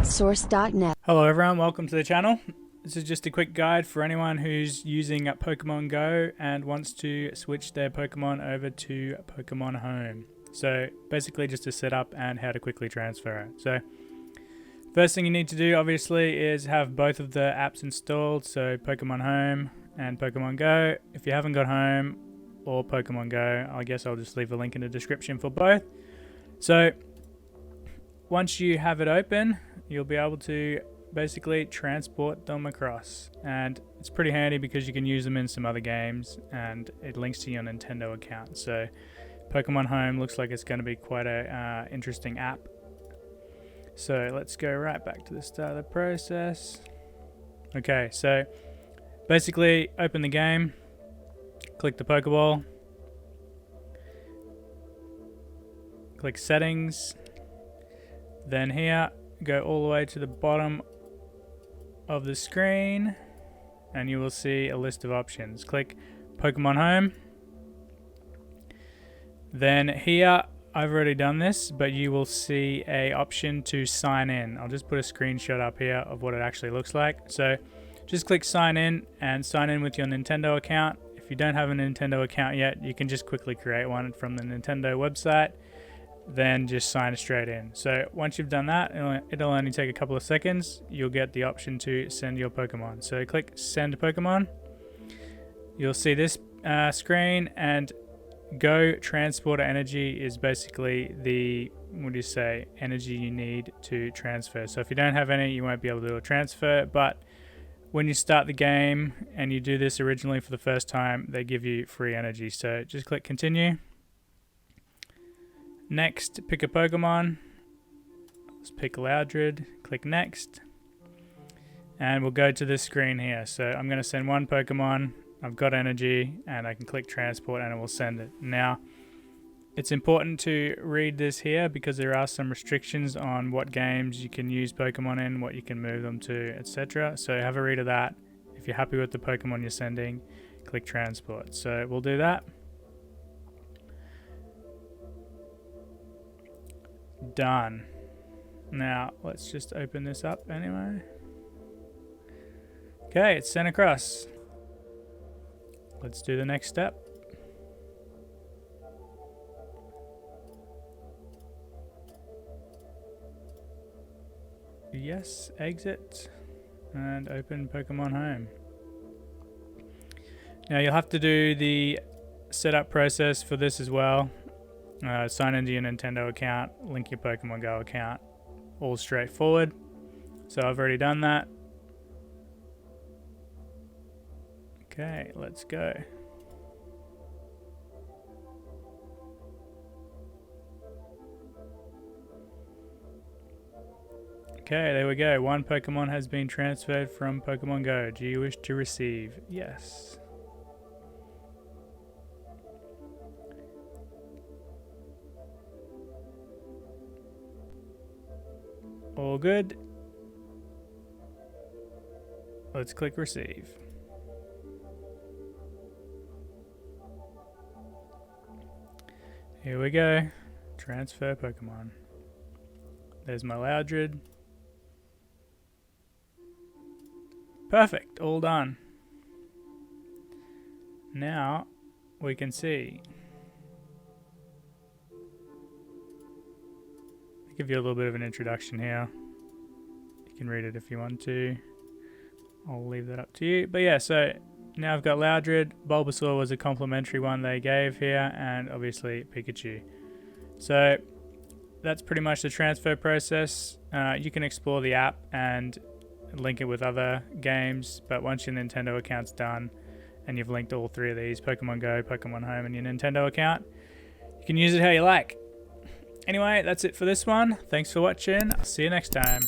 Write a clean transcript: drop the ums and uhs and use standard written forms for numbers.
PokemonSource.net. Hello everyone, welcome to the channel. This is just a quick guide for anyone who's using Pokemon Go and wants to switch their Pokemon over to Pokemon Home. So basically just to set up and how to quickly transfer it. So first thing you need to do obviously is have both of the apps installed, so Pokemon Home and Pokemon Go. If you haven't got Home or Pokemon Go, I guess I'll just leave a link in the description for both. So once you have it open, you'll be able to basically transport them across, and it's pretty handy because you can use them in some other games and it links to your Nintendo account. So Pokemon Home looks like it's going to be quite a interesting app. So let's go right back to the start of the process. Okay, so basically open the game, click the Pokeball, click settings, then here go all the way to the bottom of the screen and you will see a list of options. Click Pokemon Home. Then here, I've already done this, but you will see a option to sign in. I'll just put a screenshot up here of what it actually looks like. So just click sign in and sign in with your Nintendo account. If you don't have a Nintendo account yet, you can just quickly create one from the Nintendo website, then just sign straight in. So once you've done that, it'll only take a couple of seconds. You'll get the option to send your Pokemon. So click send Pokemon. You'll see this screen, and Go Transporter Energy is basically the, energy you need to transfer. So if you don't have any, you won't be able to do a transfer, but when you start the game and you do this originally for the first time, they give you free energy. So just click continue. Next, pick a Pokemon. Let's pick Loudred. Click next. And we'll go to this screen here. So I'm going to send one Pokemon. I've got energy and I can click transport and it will send it. Now, it's important to read this here because there are some restrictions on what games you can use Pokemon in, what you can move them to, etc. So have a read of that. If you're happy with the Pokemon you're sending, click transport. So we'll do that. Done. Now let's just open this up anyway. Okay, it's sent across. Let's do the next step. Yes, exit and open Pokemon Home. Now you'll have to do the setup process for this as well. Sign into your Nintendo account, link your Pokemon Go account, all straightforward. So I've already done that. Okay, let's go. Okay, there we go. One Pokemon has been transferred from Pokemon Go. Do you wish to receive? Yes. All good. Let's click receive. Here we go. Transfer Pokemon. There's my Loudred. Perfect. All done. Now we can see. Give you a little bit of an introduction here. You can read it if you want to. I'll leave that up to you. But yeah, so now I've got Loudred. Bulbasaur was a complimentary one they gave here, and obviously Pikachu. So that's pretty much the transfer process. You can explore the app and link it with other games, but once your Nintendo account's done and you've linked all three of these, Pokemon Go, Pokemon Home, and your Nintendo account, you can use it how you like. Anyway, that's it for this one. Thanks for watching. I'll see you next time.